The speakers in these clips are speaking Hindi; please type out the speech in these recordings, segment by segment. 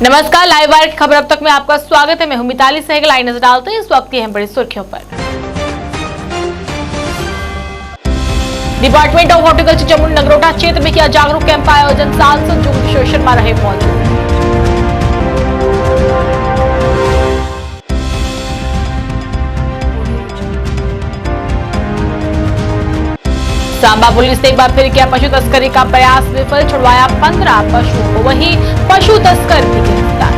नमस्कार, लाइव वायर की खबर अब तक में आपका स्वागत है। मैं हूं मिताली सहगल। आई नजर डालते हैं इस वक्त की अहम बड़ी सुर्खियों पर। डिपार्टमेंट ऑफ हॉर्टिकल्चर जम्मू ने नगरोटा क्षेत्र में किया जागरूक कैंप का आयोजन। सांसद जुगल शर्मा रहे मौजूद। सांबा पुलिस ने एक बार फिर किया पशु तस्करी का प्रयास विफल, छुड़वाया 15 पशुओं को। वहीं पशु तस्कर भी गिरफ्तार।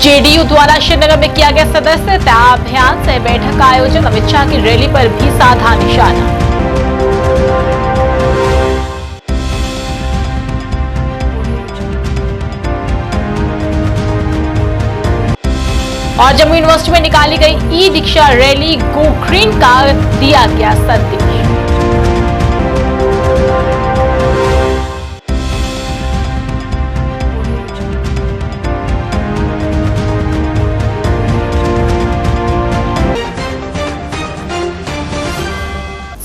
जेडीयू द्वारा श्रीनगर में किया गया सदस्यता अभियान से बैठक का आयोजन। अमित शाह की रैली पर भी साधा निशाना। और जम्मू यूनिवर्सिटी में निकाली गई ई दीक्षा रैली, गो ग्रीन का दिया गया संदेश।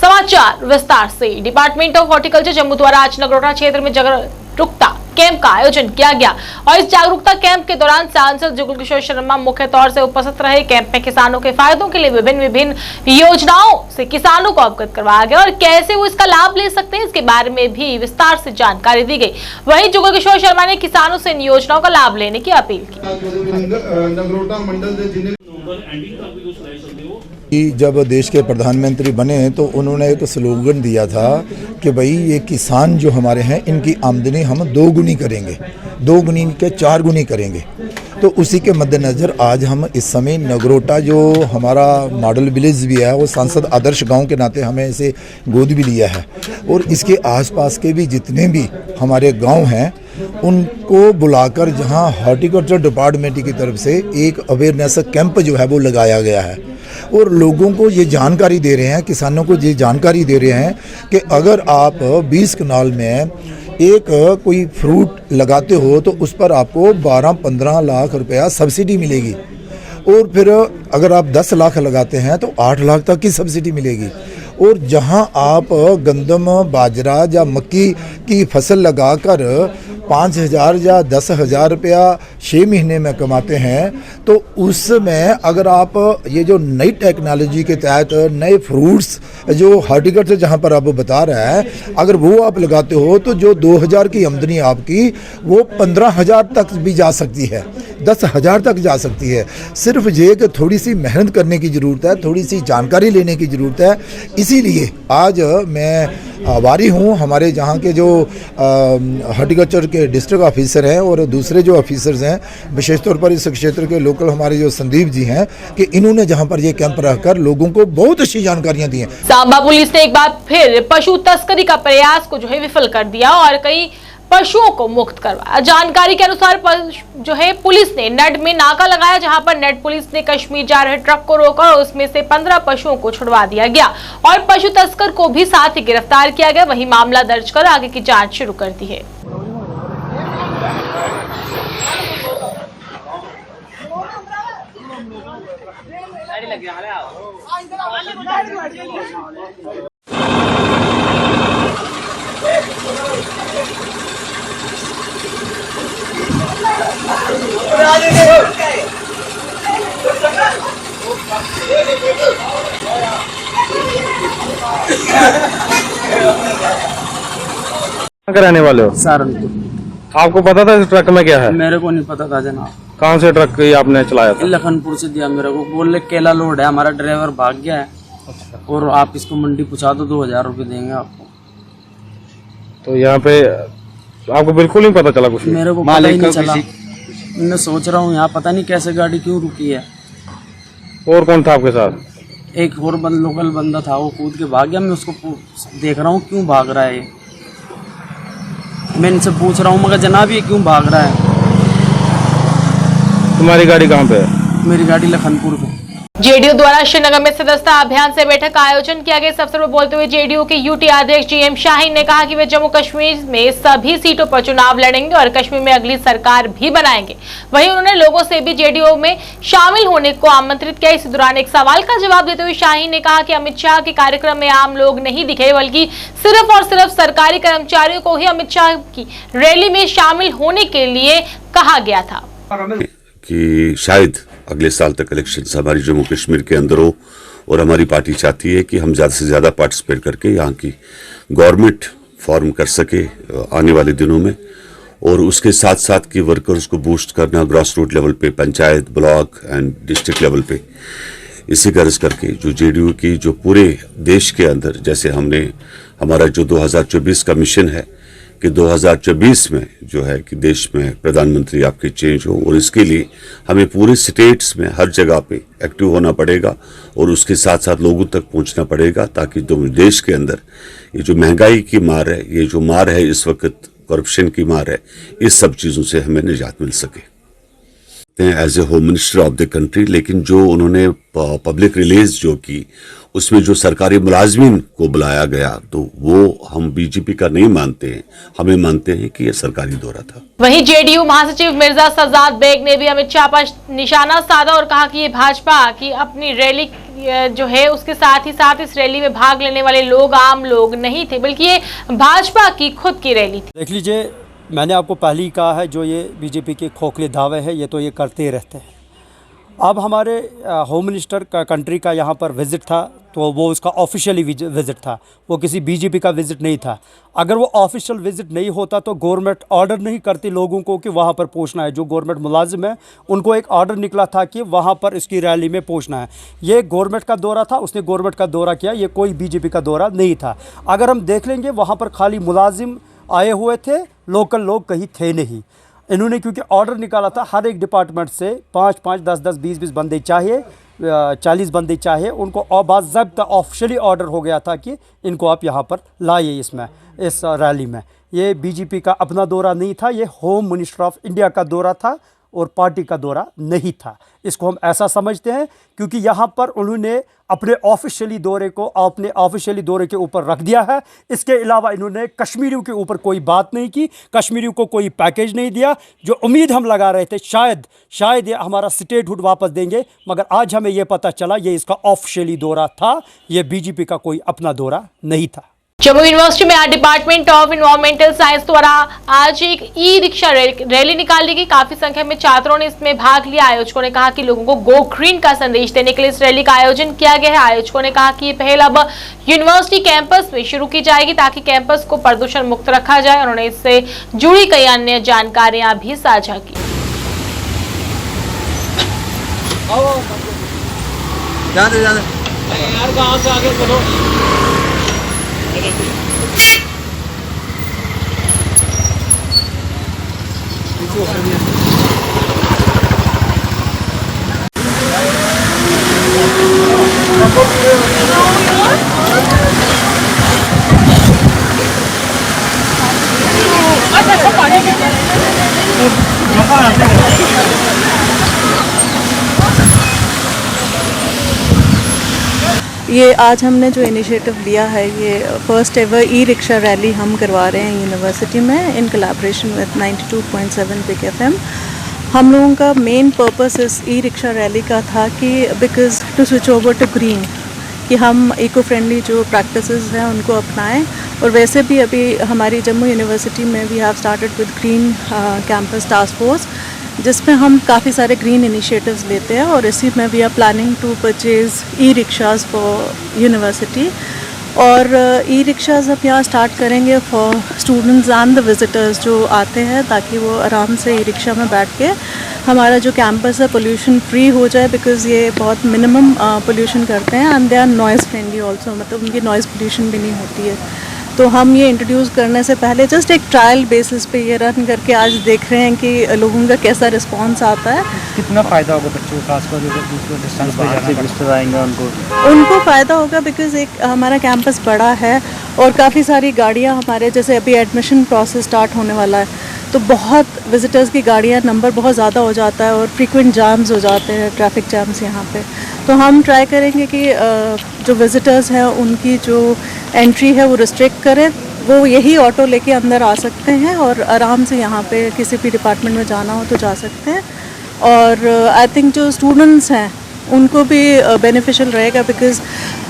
समाचार विस्तार से। डिपार्टमेंट ऑफ हॉर्टिकल्चर जम्मू द्वारा आज नगरोटा क्षेत्र में जागरूकता कैंप का आयोजन किया गया और इस जागरूकता कैंप के दौरान सांसद जुगल शर्मा मुख्य तौर से उपस्थित रहे। कैंप में किसानों के फायदों के लिए विभिन्न योजनाओं से किसानों को अवगत करवाया गया और कैसे वो इसका लाभ ले सकते हैं, इसके बारे में भी विस्तार से जानकारी दी गई। वहीं जुगल शर्मा ने किसानों से इन योजनाओं का लाभ लेने की अपील की। जब देश के प्रधानमंत्री बने तो उन्होंने एक स्लोगन दिया था कि भाई ये किसान जो हमारे हैं इनकी आमदनी हम 2 गुनी करेंगे, 2 गुनी के 4 गुनी करेंगे। तो उसी के मद्देनज़र आज हम इस समय नगरोटा जो हमारा मॉडल विलेज भी है, वो सांसद आदर्श गांव के नाते हमें इसे गोद भी लिया है और इसके आसपास के भी जितने भी हमारे गांव हैं उनको बुलाकर जहां हॉर्टिकल्चर डिपार्टमेंट की तरफ से एक अवेयरनेस कैंप जो है वो लगाया गया है और लोगों को ये जानकारी दे रहे हैं, किसानों को ये जानकारी दे रहे हैं कि अगर आप 20 कनाल में एक कोई फ्रूट लगाते हो तो उस पर आपको 12-15 लाख रुपया सब्सिडी मिलेगी और फिर अगर आप 10 लाख लगाते हैं तो 8 लाख तक की सब्सिडी मिलेगी। और जहां आप गंदम, बाजरा या मक्की की फसल लगाकर 5,000 या 10,000 रुपया 6 महीने में कमाते हैं तो उसमें अगर आप ये जो नई टेक्नोलॉजी के तहत नए फ्रूट्स जो हॉर्टिकल्चर जहाँ पर आप बता रहा है, अगर वो आप लगाते हो तो जो 2,000 की आमदनी आपकी वो 15,000 तक भी जा सकती है, 10,000 तक जा सकती है। सिर्फ ये कि थोड़ी सी मेहनत करने की ज़रूरत है, थोड़ी सी जानकारी लेने की ज़रूरत है। इसीलिए आज मैं आभारी हूँ हमारे जहाँ के जो हॉर्टिकल्चर के डिस्ट्रिक्ट ऑफिसर हैं और दूसरे जो ऑफिसर्स हैं, विशेष तौर पर इस क्षेत्र के लोकल हमारे जो संदीप जी हैं, कि इन्होंने जहाँ पर ये कैंप रखकर लोगों को बहुत अच्छी जानकारियाँ दी हैं। सांबा पुलिस ने एक बार फिर पशु तस्करी का प्रयास को जो है विफल कर दिया और कई पशुओं को मुक्त करवाया। जानकारी के अनुसार जो है पुलिस ने नड में नाका लगाया, जहां पर नड पुलिस ने कश्मीर जा रहे ट्रक को रोका और उसमें से 15 पशुओं को छुड़वा दिया गया और पशु तस्कर को भी साथ ही गिरफ्तार किया गया। वहीं मामला दर्ज कर आगे की जांच शुरू कर दी है। कराने वाले हो? सहारनपुर। आपको पता था इस ट्रक में क्या है? मेरे को नहीं पता था जनाब। कहाँ से ट्रक आपने चलाया था? लखनपुर से दिया मेरे को, बोले केला लोड है, हमारा ड्राइवर भाग गया है। अच्छा। और आप इसको मंडी पहुँचा दो, 2,000 रुपये देंगे आपको। तो यहाँ पे आपको बिल्कुल नहीं पता चला कुछ? मेरे को पता ही नहीं चला। मैं सोच रहा हूँ यहाँ पता नहीं कैसे गाड़ी क्यों रुकी है। और कौन था आपके साथ? एक और लोकल बंदा था, वो कूद के भाग गया। मैं उसको देख रहा हूँ क्यों भाग रहा है। मैं इनसे पूछ रहा हूँ मगर जनाब ये क्यों भाग रहा है। तुम्हारी गाड़ी कहाँ पे है? मेरी गाड़ी लखनपुर पे। जेडीयू द्वारा श्रीनगर में सदस्यता अभियान से बैठक का आयोजन किया गया। इस अवसर पर बोलते हुए जेडीयू के यूटी अध्यक्ष जीएम शाहीन ने कहा कि वे जम्मू कश्मीर में सभी सीटों पर चुनाव लड़ेंगे और कश्मीर में अगली सरकार भी बनाएंगे। वहीं उन्होंने लोगों से भी जेडीयू में शामिल होने को आमंत्रित किया। इस दौरान एक सवाल का जवाब देते हुए शाहीन ने कहा कि अमित शाह के कार्यक्रम में आम लोग नहीं दिखे, बल्कि सिर्फ और सिर्फ सरकारी कर्मचारियों को ही अमित शाह की रैली में शामिल होने के लिए कहा गया था। कि शायद अगले साल तक इलेक्शंस हमारी जम्मू कश्मीर के अंदर हो और हमारी पार्टी चाहती है कि हम ज़्यादा से ज़्यादा पार्टिसिपेट करके यहाँ की गवर्नमेंट फॉर्म कर सके आने वाले दिनों में, और उसके साथ साथ कि वर्कर्स को बूस्ट करना ग्रास रूट लेवल पे, panchayat, block and district level पे, इसी गर्ज करके जो जेडीयू की जो पूरे देश के अंदर, जैसे हमने हमारा जो 2024 का मिशन है कि 2024 में जो है कि देश में प्रधानमंत्री आपके चेंज हो, और इसके लिए हमें पूरे स्टेट्स में हर जगह पे एक्टिव होना पड़ेगा और उसके साथ साथ लोगों तक पहुंचना पड़ेगा, ताकि देश के अंदर ये जो महंगाई की मार है, ये जो मार है इस वक्त करप्शन की मार है, इस सब चीज़ों से हमें निजात मिल सके as a home minister of the country. लेकिन जो उन्होंने पब्लिक रिलीज जो की, उसमें जो सरकारी मुलाजमीन को बुलाया गया, तो वो हम बीजेपी का नहीं मानते हैं, हमें मानते हैं कि ये सरकारी दौरा था। वहीं जेडीयू महासचिव मिर्जा सज्जाद बेग ने भी अमित शाह पर निशाना साधा और कहा कि ये भाजपा की अपनी रैली जो है उसके साथ ही साथ इस रैली में भाग लेने वाले लोग आम लोग नहीं थे, बल्कि ये भाजपा की खुद की रैली थी। देख लीजिए, मैंने आपको पहले ही कहा है, जो ये बीजेपी के खोखले दावे हैं ये तो ये करते रहते हैं। अब हमारे होम मिनिस्टर का कंट्री का यहाँ पर विज़िट था, तो वो उसका ऑफिशियली विज़िट था, वो किसी बीजेपी का विज़िट नहीं था। अगर वो ऑफिशियल विज़िट नहीं होता तो गवर्नमेंट ऑर्डर नहीं करती लोगों को कि वहाँ पर पहुँचना है। जो गवर्नमेंट मुलाजिम है उनको एक ऑर्डर निकला था कि वहाँ पर इसकी रैली में पहुँचना है। ये गवर्नमेंट का दौरा था, उसने गवर्नमेंट का दौरा किया, ये कोई बीजेपी का दौरा नहीं था। अगर हम देख लेंगे वहाँ पर खाली मुलाजिम आए हुए थे, लोकल लोग कहीं थे नहीं। इन्होंने क्योंकि ऑर्डर निकाला था हर एक डिपार्टमेंट से 5-5, 10-10, 20-20 बंदे चाहिए, 40 बंदे चाहिए उनको, और बाज़ाब्ता ऑफिशियली ऑर्डर हो गया था कि इनको आप यहाँ पर लाइए इस रैली में। ये बीजेपी का अपना दौरा नहीं था, ये होम मिनिस्टर ऑफ इंडिया का दौरा था और पार्टी का दौरा नहीं था। इसको हम ऐसा समझते हैं क्योंकि यहाँ पर उन्होंने अपने ऑफिशियली दौरे के ऊपर रख दिया है। इसके अलावा इन्होंने कश्मीरियों के ऊपर कोई बात नहीं की, कश्मीरियों को कोई पैकेज नहीं दिया। जो उम्मीद हम लगा रहे थे शायद ये हमारा स्टेटहुड वापस देंगे, मगर आज हमें ये पता चला ये इसका ऑफिशियली दौरा था, ये बीजेपी का कोई अपना दौरा नहीं था। जम्मू यूनिवर्सिटी में आज डिपार्टमेंट ऑफ एनवायरमेंटल साइंस द्वारा आज एक ई रिक्शा रैली निकाली गई। काफी संख्या में छात्रों ने इसमें भाग लिया। आयोजकों ने कहा कि लोगों को गो ग्रीन का संदेश देने के लिए इस रैली का आयोजन किया गया है। आयोजकों ने कहा कि ये पहल अब यूनिवर्सिटी कैंपस में शुरू की जाएगी ताकि कैंपस को प्रदूषण मुक्त रखा जाए। उन्होंने इससे जुड़ी कई अन्य जानकारियां भी साझा की। ये आज हमने जो इनिशिएटिव लिया है, ये first ever e rickshaw rally हम करवा रहे हैं यूनिवर्सिटी में in collaboration with 92.7 big FM। हम लोगों का मेन पर्पस इस ई रिक्शा रैली का था कि because to switch over to green, कि हम इको फ्रेंडली जो प्रैक्टिसेस हैं उनको अपनाएं। और वैसे भी अभी हमारी जम्मू यूनिवर्सिटी में we have started with green campus task force, जिसमें हम काफ़ी सारे ग्रीन इनिशिएटिव्स लेते हैं और इसी में we are planning to purchase e rickshaws for university. और ई रिक्शाज़ अब यहाँ स्टार्ट करेंगे for students and the visitors जो आते हैं, ताकि वो आराम से ई रिक्शा में बैठ के हमारा जो कैंपस है पोल्यूशन फ्री हो जाए, बिकॉज़ ये बहुत मिनिमम पोल्यूशन करते हैं and they are noise friendly also, मतलब उनकी नॉइज़ पोल्यूशन भी नहीं होती है। तो हम ये इंट्रोड्यूस करने से पहले जस्ट एक ट्रायल बेसिस पे ये रन करके आज देख रहे हैं कि लोगों का कैसा रिस्पांस आता है। कितना फ़ायदा होगा बच्चों को, खासकर जो दूसरे डिस्टेंस पे जाना, आएंगे उनको फ़ायदा होगा बिकॉज़ एक हमारा कैंपस बड़ा है और काफ़ी सारी गाड़ियाँ हमारे, जैसे अभी एडमिशन प्रोसेस स्टार्ट होने वाला है, तो बहुत विज़िटर्स की गाड़ियाँ नंबर बहुत ज़्यादा हो जाता है और फ्रीक्वेंट जाम्स हो जाते हैं, ट्रैफिक जाम्स यहाँ पे। तो हम ट्राई करेंगे कि जो विज़िटर्स हैं उनकी जो एंट्री है वो रिस्ट्रिक्ट करें, वो यही ऑटो लेके अंदर आ सकते हैं और आराम से यहाँ पे किसी भी डिपार्टमेंट में जाना हो तो जा सकते हैं। और आई थिंक जो स्टूडेंट्स हैं उनको भी बेनिफिशियल रहेगा, बिकॉज़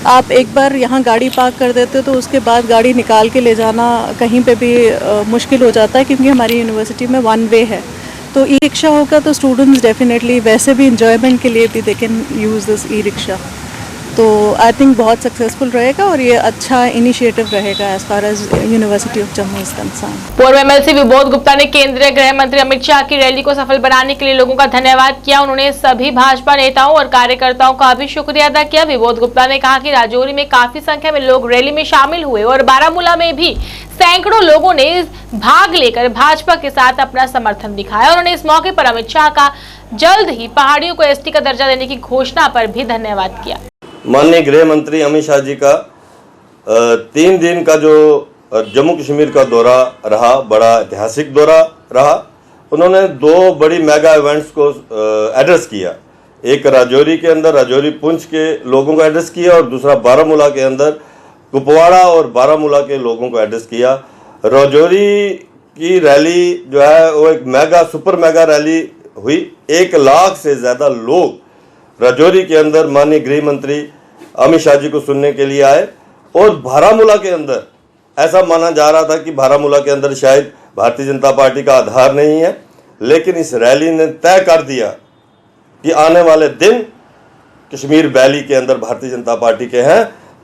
आप एक बार यहाँ गाड़ी पार्क कर देते हो तो उसके बाद गाड़ी निकाल के ले जाना कहीं पे भी मुश्किल हो जाता है, क्योंकि हमारी यूनिवर्सिटी में वन वे है। तो ई रिक्शा होगा तो स्टूडेंट्स डेफिनेटली वैसे भी इंजॉयमेंट के लिए भी they can use this e rickshaw. तो आई थिंक बहुत सक्सेसफुल रहेगा और ये अच्छा इनिशिएटिव रहेगा as far as university of Jammu is concern. पूर्व एमएलसी विबोध गुप्ता ने केंद्रीय गृह मंत्री अमित शाह की रैली को सफल बनाने के लिए लोगों का धन्यवाद किया। उन्होंने सभी भाजपा नेताओं और कार्यकर्ताओं का भी शुक्रिया अदा किया। विबोध गुप्ता ने कहा कि राजौरी में काफी संख्या में लोग रैली में शामिल हुए और बारामूला में भी सैकड़ों लोगों ने भाग लेकर भाजपा के साथ अपना समर्थन दिखाया। उन्होंने इस मौके पर अमित शाह का जल्द ही पहाड़ियों को एसटी का दर्जा देने की घोषणा पर भी धन्यवाद किया। माननीय गृह मंत्री अमित शाह जी का 3 दिन का जो जम्मू कश्मीर का दौरा रहा, बड़ा ऐतिहासिक दौरा रहा। उन्होंने 2 बड़ी मेगा इवेंट्स को एड्रेस किया। एक राजौरी के अंदर राजौरी पुंछ के लोगों को एड्रेस किया और दूसरा बारामूला के अंदर कुपवाड़ा और बारामूला के लोगों को एड्रेस किया। राजौरी की रैली जो है वो एक सुपर मेगा रैली हुई। 1 लाख से ज़्यादा लोग राजौरी के अंदर माननीय गृह मंत्री अमित शाह जी को सुनने के लिए आए। और बारामूला के अंदर ऐसा माना जा रहा था कि बारामूला के अंदर शायद भारतीय जनता पार्टी का आधार नहीं है, लेकिन इस रैली ने तय कर दिया कि आने वाले दिन कश्मीर वैली के अंदर भारतीय जनता पार्टी के हैं।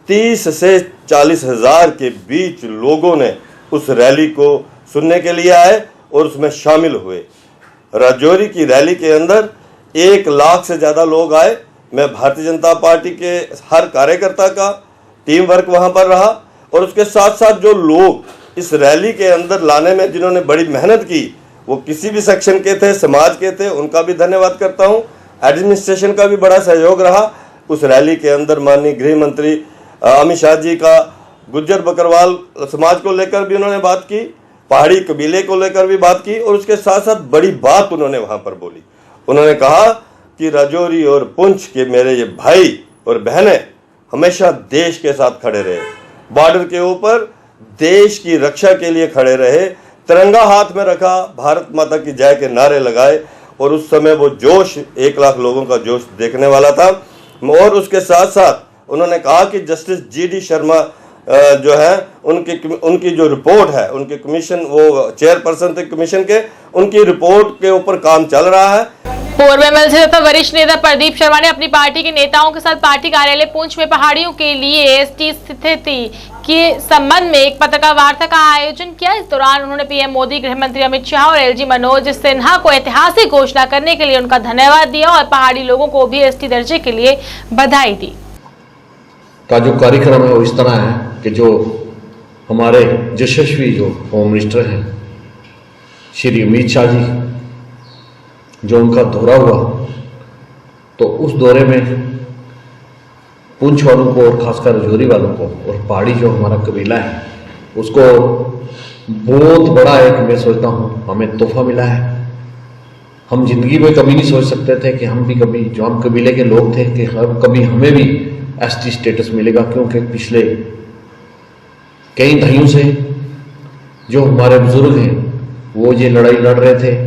30 से 40 हज़ार के बीच लोगों ने उस रैली को सुनने के लिए आए और उसमें शामिल हुए। राजौरी की रैली के अंदर 1 लाख से ज़्यादा लोग आए। मैं भारतीय जनता पार्टी के हर कार्यकर्ता का टीम वर्क वहाँ पर रहा और उसके साथ साथ जो लोग इस रैली के अंदर लाने में जिन्होंने बड़ी मेहनत की, वो किसी भी सेक्शन के थे, समाज के थे, उनका भी धन्यवाद करता हूँ। एडमिनिस्ट्रेशन का भी बड़ा सहयोग रहा। उस रैली के अंदर माननीय गृह मंत्री अमित शाह जी का गुज्जर बकरवाल समाज को लेकर भी उन्होंने बात की, पहाड़ी कबीले को लेकर भी बात की और उसके साथ साथ बड़ी बात उन्होंने वहाँ पर बोली। उन्होंने कहा कि राजौरी और पुंछ के मेरे ये भाई और बहनें हमेशा देश के साथ खड़े रहे, बॉर्डर के ऊपर देश की रक्षा के लिए खड़े रहे, तिरंगा हाथ में रखा, भारत माता की जय के नारे लगाए और उस समय वो जोश 1 लाख लोगों का जोश देखने वाला था। और उसके साथ साथ उन्होंने कहा कि जस्टिस GD शर्मा जो है उनकी जो रिपोर्ट है, उनके कमीशन, वो चेयरपर्सन थे कमीशन के, उनकी रिपोर्ट के ऊपर काम चल रहा है। पूर्व एमएलसी तथा वरिष्ठ नेता प्रदीप शर्मा ने अपनी पार्टी के नेताओं के साथ पार्टी कार्यालय पुंछ में पहाड़ियों के लिए एसटी स्थिति के संबंध में एक पत्रकार वार्ता का आयोजन किया। इस दौरान उन्होंने पीएम मोदी, गृह मंत्री अमित शाह और LG मनोज सिन्हा को ऐतिहासिक घोषणा करने के लिए उनका धन्यवाद दिया और पहाड़ी लोगों को भी एसटी दर्जे के लिए बधाई दी। का जो कार्यक्रम है वो इस तरह है कि जो हमारे यशस्वी जो होम मिनिस्टर हैं श्री अमित शाह जी, जो उनका दौरा हुआ, तो उस दौरे में पुंछ वालों को और खासकर राजौरी वालों को और पहाड़ी जो हमारा कबीला है उसको बहुत बड़ा एक, मैं सोचता हूँ, हमें तोहफा मिला है। हम जिंदगी में कभी नहीं सोच सकते थे कि हम भी कभी, जो हम कबीले के लोग थे, कि कभी हमें भी एसटी स्टेटस मिलेगा, क्योंकि पिछले कई दहाइयों से जो हमारे बुजुर्ग हैं वो ये लड़ाई लड़ रहे थे।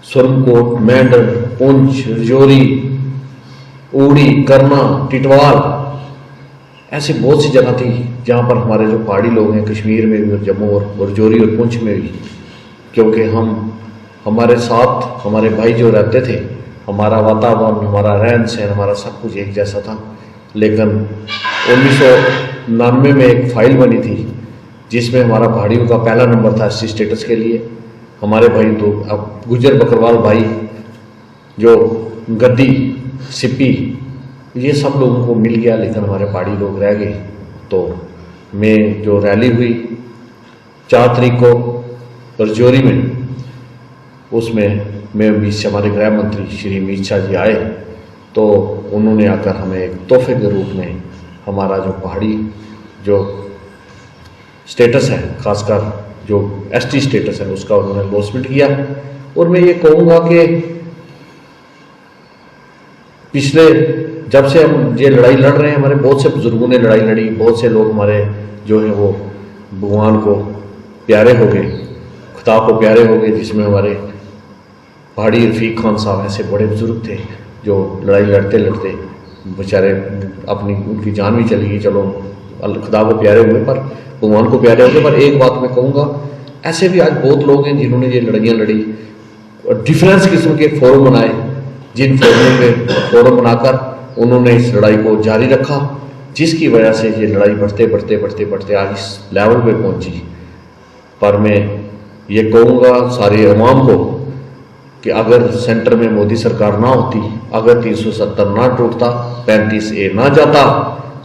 सुरनकोट, मेंढर, पुंछ, राजौरी, ऊड़ी, करना, टिटवाल, ऐसी बहुत सी जगह थी जहाँ पर हमारे जो पहाड़ी लोग हैं कश्मीर में भी और जम्मू और राजौरी और पुंछ में भी, क्योंकि हमारे साथ हमारे भाई जो रहते थे, हमारा वातावरण, हमारा रहन सहन, हमारा सब कुछ एक जैसा था। लेकिन 1999 में एक फाइल बनी थी जिसमें हमारा पहाड़ियों का पहला नंबर था एसटी स्टेटस के लिए। हमारे भाई तो अब गुज्जर बकरवाल भाई, जो गद्दी, सिप्पी, ये सब लोगों को मिल गया, लेकिन हमारे पहाड़ी लोग रह गए। तो मैं जो रैली हुई 4 तारीख को राजौरी में, उसमें मैं बीच से हमारे गृह मंत्री श्री अमित शाह जी आए, तो उन्होंने आकर हमें एक तोहफे के रूप में हमारा जो पहाड़ी जो स्टेटस है, खासकर जो एसटी स्टेटस है उसका उन्होंने एनडोर्समेंट किया। और मैं ये कहूँगा कि पिछले जब से हम ये लड़ाई लड़ रहे हैं, हमारे बहुत से बुजुर्गों ने लड़ाई लड़ी, बहुत से लोग हमारे जो है वो भगवान को प्यारे हो गए, खुदा को प्यारे हो गए, जिसमें हमारे पहाड़ी रफीक खान साहब ऐसे बड़े बुजुर्ग थे जो लड़ाई लड़ते लड़ते बेचारे अपनी उनकी जान भी चली गई। चलो खुदा को प्यारे हुए पर भगवान को प्यारे हो गए। पर एक बात मैं कहूँगा, ऐसे भी आज बहुत लोग हैं जिन्होंने ये लड़ाइयाँ लड़ी और डिफरेंस किस्म के फोरम बनाए, जिन फोरम बनाकर उन्होंने इस लड़ाई को जारी रखा, जिसकी वजह से ये लड़ाई बढ़ते आज इस लेवल पे पहुंची। पर मैं ये कहूँगा सारे अवाम को कि अगर सेंटर में मोदी सरकार ना होती, अगर 370 ना टूटता, 35A ना जाता,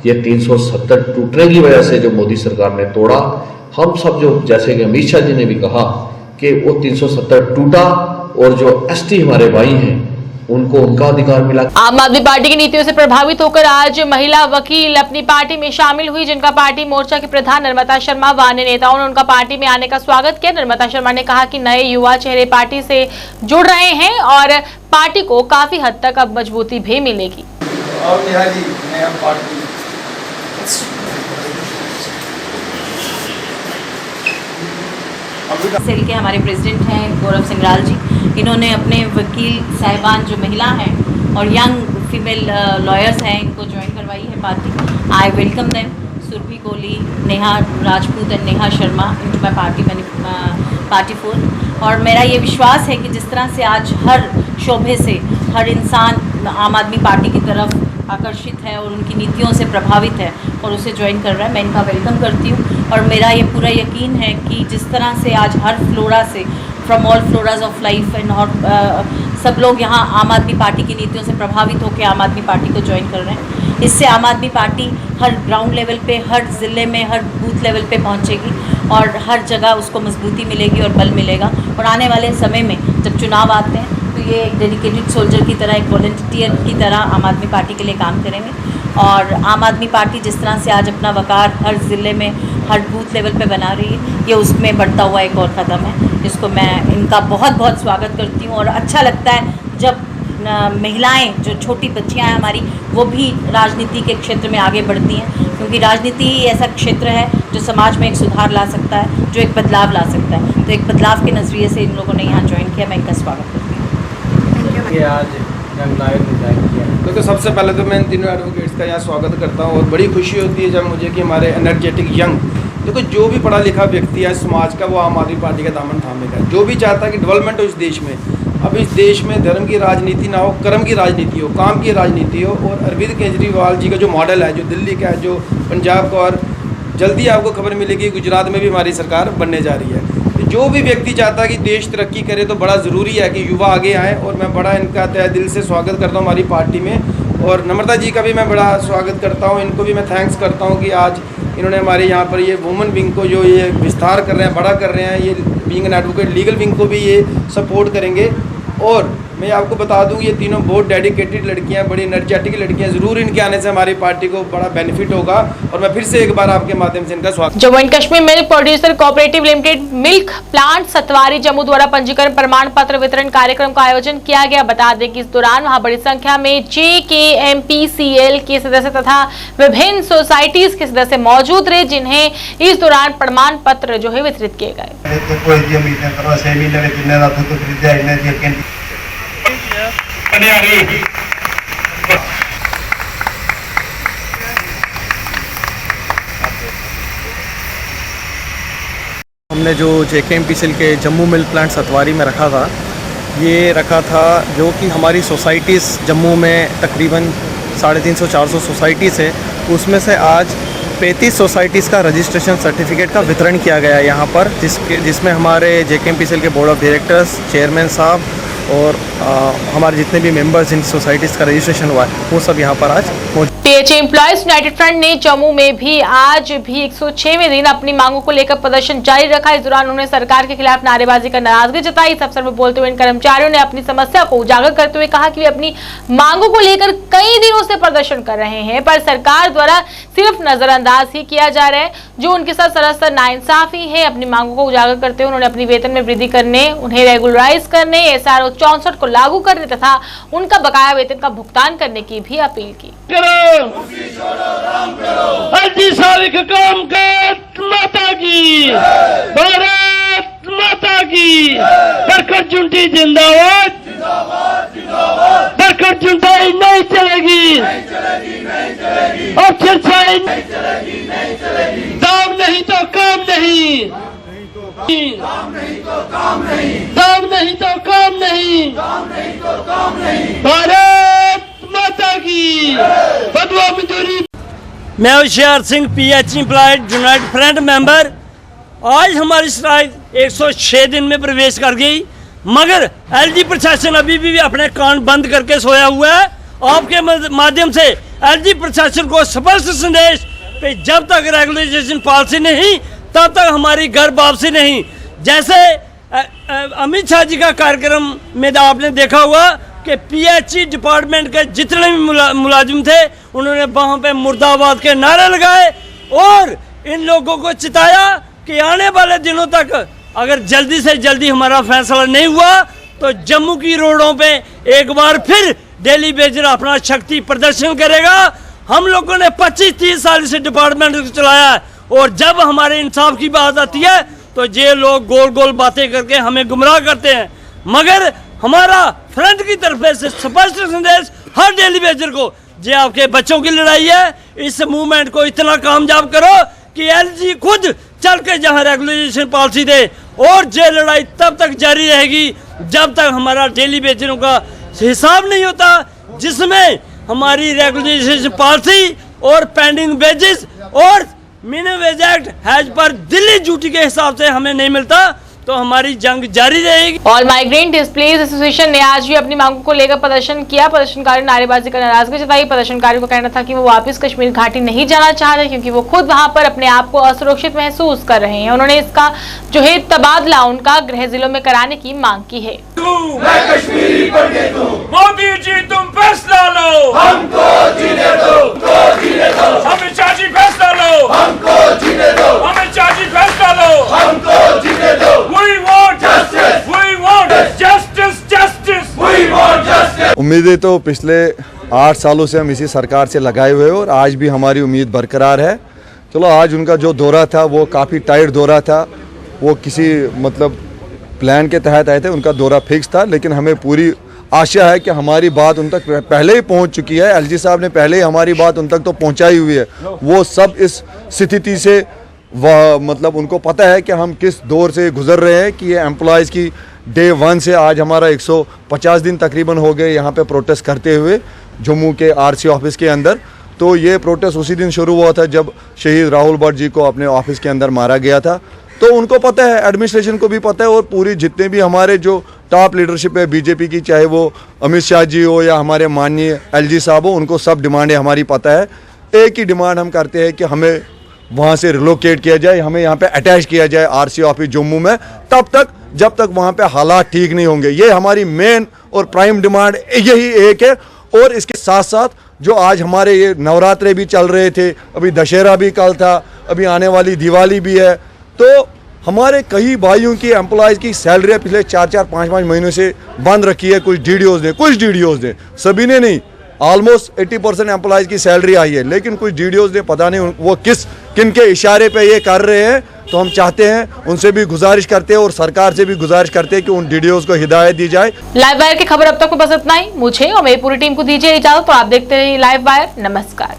ये 370 टूटने की वजह से जो मोदी सरकार ने तोड़ा, हम सब जो जैसे कि अमित शाह जी ने भी कहा कि वो 370 टूटा और जो एसटी हमारे भाई हैं उनको उनका अधिकार मिला। आम आदमी पार्टी की नीतियों से प्रभावित होकर आज महिला वकील अपनी पार्टी में शामिल हुई, जिनका पार्टी मोर्चा के प्रधान निर्मला शर्मा व अन्य नेताओं ने उनका पार्टी में आने का स्वागत किया। निर्मला शर्मा ने कहा कि नए युवा चेहरे पार्टी से जुड़ रहे हैं और पार्टी को काफी हद तक अब मजबूती भी मिलेगी। सेल के हमारे प्रेसिडेंट हैं गौरव सिंगराल जी, इन्होंने अपने वकील साहिबान जो महिला हैं और यंग फीमेल लॉयर्स हैं, इनको ज्वाइन करवाई है party. I welcome them, Surbhi Kohli, Neha Rajput and Neha Sharma into my party for. और मेरा ये विश्वास है कि जिस तरह से आज हर शोबे से हर इंसान आम आदमी पार्टी की तरफ आकर्षित है और उनकी नीतियों से प्रभावित है और उसे ज्वाइन कर रहा है, मैं इनका वेलकम करती हूँ। और मेरा ये पूरा यकीन है कि जिस तरह से आज हर फ्लोरा से from all floras of life and और सब लोग यहाँ आम आदमी पार्टी की नीतियों से प्रभावित होकर आम आदमी पार्टी को ज्वाइन कर रहे हैं, इससे आम आदमी पार्टी हर ग्राउंड लेवल पे, हर ज़िले में, हर बूथ लेवल पे पहुँचेगी और हर जगह उसको मजबूती मिलेगी और बल मिलेगा। और आने वाले समय में जब चुनाव आते हैं तो ये एक डेडिकेटेड सोल्जर की तरह, एक वॉलंटियर की तरह आम आदमी पार्टी के लिए काम करेंगे। और आम आदमी पार्टी जिस तरह से आज अपना वकार हर ज़िले में, हर बूथ लेवल पे बना रही है, ये उसमें बढ़ता हुआ एक और कदम है, जिसको मैं इनका बहुत बहुत स्वागत करती हूँ। और अच्छा लगता है जब महिलाएं, जो छोटी बच्चियां हैं हमारी, वो भी राजनीति के क्षेत्र में आगे बढ़ती हैं, क्योंकि राजनीति ही ऐसा क्षेत्र है जो समाज में एक सुधार ला सकता है, जो एक बदलाव ला सकता है। तो एक बदलाव के नज़रिए से इन लोगों ने यहाँ ज्वाइन किया, मैं इनका स्वागत करती हूँ। आज यंग नायक ने ज्वाइन किया। देखो, सबसे पहले तो मैं इन तीनों एडवोकेट्स का यहाँ स्वागत करता हूँ और बड़ी खुशी होती है जब मुझे कि हमारे एनर्जेटिक यंग, देखो जो भी पढ़ा लिखा व्यक्ति है समाज का, वो आम आदमी पार्टी का दामन थामेगा। जो भी चाहता है कि डेवलपमेंट हो इस देश में, अब इस देश में धर्म की राजनीति ना हो, कर्म की राजनीति हो, काम की राजनीति हो। और अरविंद केजरीवाल जी का जो मॉडल है, जो दिल्ली का है, जो पंजाब का, और जल्दी आपको खबर मिलेगी गुजरात में भी हमारी सरकार बनने जा रही है। जो भी व्यक्ति चाहता है कि देश तरक्की करे तो बड़ा ज़रूरी है कि युवा आगे आएँ, और मैं बड़ा इनका तहे दिल से स्वागत करता हूँ हमारी पार्टी में। और नम्रता जी का भी मैं बड़ा स्वागत करता हूँ, इनको भी मैं थैंक्स करता हूँ कि आज इन्होंने हमारे यहाँ पर ये वुमेन विंग को जो ये विस्तार कर रहे हैं, बड़ा कर रहे हैं, ये being an advocate legal wing को भी ये सपोर्ट करेंगे। और मैं आपको बता दूं, ये तीनों बहुत डेडिकेटेड लड़कियां, बड़ी एनर्जेटिक लड़कियां, जरूर इनके आने से हमारी पार्टी को बड़ा बेनिफिट होगा। और मैं फिर से एक बार आपके माध्यम से इनका स्वागत। Jammu and Kashmir milk producer cooperative limited milk plant Satwari Jammu द्वारा पंजीकरण प्रमाण पत्र वितरण कार्यक्रम का आयोजन किया गया। बता दें कि इस दौरान वहां बड़ी संख्या में JKMPCL के सदस्य तथा विभिन्न सोसाइटीज के सदस्य मौजूद रहे, जिन्हें इस दौरान प्रमाण पत्र जो है वितरित किए गए। हमने जो JKMPCL के जम्मू मिल्क प्लांट सतवारी में रखा था, ये रखा था जो कि हमारी सोसाइटीज़ जम्मू में तकरीबन 350-400 सोसाइटीज़ है, उसमें से आज 35 सोसाइटीज़ का रजिस्ट्रेशन सर्टिफिकेट का वितरण किया गया है यहाँ पर, जिसमें हमारे JKMPCL के बोर्ड ऑफ डायरेक्टर्स, चेयरमैन साहब और हमारे जितने भी मेंबर्स इन सोसाइटीज़ का रजिस्ट्रेशन हुआ है, वो सब यहाँ पर आज मौजूद। पीएचई एम्प्लॉयज यूनाइटेड फ्रंट ने जम्मू में भी आज भी 106वें दिन अपनी मांगों को लेकर प्रदर्शन जारी रखा। इस दौरान उन्होंने सरकार के खिलाफ नारेबाजी कर नाराजगी जताई। इस अवसर पर बोलते हुए इन कर्मचारियों ने अपनी समस्या को उजागर करते हुए कहा कि वे अपनी मांगों को लेकर कई दिनों से प्रदर्शन कर रहे हैं, पर सरकार द्वारा सिर्फ नजरअंदाज ही किया जा रहा है, जो उनके साथ सरासर नाइंसाफी है। अपनी मांगों को उजागर करते हुए उन्होंने अपनी वेतन में वृद्धि करने, उन्हें रेगुलराइज करने, SRO 64 को लागू करने तथा उनका बकाया वेतन का भुगतान करने की भी अपील की। माता की, भारत माता की, बरकत जुंटी जिंदाबाद, बरकत जुंटाई नहीं चलेगी, और चर्चाई दाम नहीं तो काम नहीं, दाम नहीं तो काम नहीं, भारत माता की, बदवा मजदूरी। मैं Hoshiyar Singh PH employed United front member. आज हमारी स्ट्राइक 106 दिन में प्रवेश कर गई, मगर LG प्रशासन अभी भी अपने कान बंद करके सोया हुआ है। आपके माध्यम से LG प्रशासन को स्पष्ट संदेश कि जब तक रेगुलेशन पॉलिसी नहीं तब तक हमारी घर वापसी नहीं। जैसे अमित शाह जी का कार्यक्रम में आपने देखा हुआ कि PHE डिपार्टमेंट के जितने भी मुलाजिम थे उन्होंने वहाँ पे मुर्दाबाद के नारे लगाए और इन लोगों को चिताया कि आने वाले दिनों तक अगर जल्दी से जल्दी हमारा फैसला नहीं हुआ तो जम्मू की रोडों पे एक बार फिर डेली बेजर अपना शक्ति प्रदर्शन करेगा। हम लोगों ने 25-30 साल से डिपार्टमेंट को चलाया है और जब हमारे इंसाफ की बात आती है तो ये लोग गोल गोल बातें करके हमें गुमराह करते हैं, मगर हमारा फ्रंट की तरफ से स्पष्ट संदेश हर डेली बेजर को, जो आपके बच्चों की लड़ाई है, इस मूवमेंट को इतना कामयाब करो कि LG खुद चल के जहाँ रेगुलेशन पॉलिसी दे, और ये लड़ाई तब तक जारी रहेगी जब तक हमारा डेली बेजरों का हिसाब नहीं होता, जिसमें हमारी रेगुलेशन पॉलिसी और पेंडिंग वेजेस और मिनिमम वेज एक्ट हैज पर दिल्ली ड्यूटी के हिसाब से हमें नहीं मिलता, तो हमारी जंग जारी रहेगी। ऑल माइग्रेंट डिस्प्लेज एसोसिएशन ने आज भी अपनी मांगों को लेकर प्रदर्शन किया। प्रदर्शनकारियों ने नारेबाजी कर नाराजगी जताई। प्रदर्शनकारियों का कहना था कि वो वापस कश्मीर घाटी नहीं जाना चाहते क्योंकि वो खुद वहां पर अपने आप को असुरक्षित महसूस कर रहे हैं। उन्होंने इसका जो है तबादला उनका गृह जिलों में कराने की मांग की है। मोदी जी तुम फैसला लो, हमको जीने दो, अमित शाह जी फैसला लो, हमको जीने दो, अमित शाह जी फैसला लो, हमको जीने दो। We want justice, we want justice, justice, we want justice। उम्मीदें तो पिछले 8 सालों से हम इसी सरकार से लगाए हुए हैं और आज भी हमारी उम्मीद बरकरार है। चलो आज उनका जो दौरा था वो काफ़ी टाइट दौरा था, वो किसी मतलब प्लान के तहत आए थे, उनका दौरा फिक्स था, लेकिन हमें पूरी आशा है कि हमारी बात उन तक पहले ही पहुंच चुकी है। LG साहब ने पहले ही हमारी बात उन तक तो पहुंचाई हुई है। वो सब इस स्थिति से वह मतलब उनको पता है कि हम किस दौर से गुजर रहे हैं, कि ये एम्प्लॉयज़ की डे 1 से आज हमारा 150 दिन तकरीबन हो गए यहाँ पे प्रोटेस्ट करते हुए जम्मू के RC ऑफिस के अंदर। तो ये प्रोटेस्ट उसी दिन शुरू हुआ था जब शहीद राहुल भट्ट जी को अपने ऑफिस के अंदर मारा गया था। तो उनको पता है, एडमिनिस्ट्रेशन को भी पता है, और पूरी जितने भी हमारे जो टॉप लीडरशिप है BJP की, चाहे वो अमित शाह जी हो या हमारे माननीय LG साहब हो, उनको सब डिमांडें हमारी पता है। एक ही डिमांड हम करते हैं कि हमें वहाँ से रिलोकेट किया जाए, हमें यहाँ पे अटैच किया जाए RC ऑफिस जम्मू में, तब तक जब तक वहाँ पे हालात ठीक नहीं होंगे। ये हमारी मेन और प्राइम डिमांड यही एक है। और इसके साथ साथ जो आज हमारे ये नवरात्रे भी चल रहे थे, अभी दशहरा भी कल था, अभी आने वाली दिवाली भी है, तो हमारे कई भाइयों की एम्प्लॉयज़ की सैलरी पिछले 4-4, 5-5 महीनों से बंद रखी है। कुछ DDOs ने, सभी ने नहीं, ऑलमोस्ट 80% एम्प्लॉयज़ की सैलरी आई है, लेकिन कुछ DDOs ने पता नहीं वो किन के इशारे पे ये कर रहे हैं। तो हम चाहते हैं, उनसे भी गुजारिश करते हैं और सरकार से भी गुजारिश करते हैं कि उन DDOs को हिदायत दी जाए। लाइव वायर की खबर अब तक बस इतना ही। मुझे और मेरी पूरी टीम को दीजिए इजाजत, तो आप देखते रहिए लाइव वायर। नमस्कार।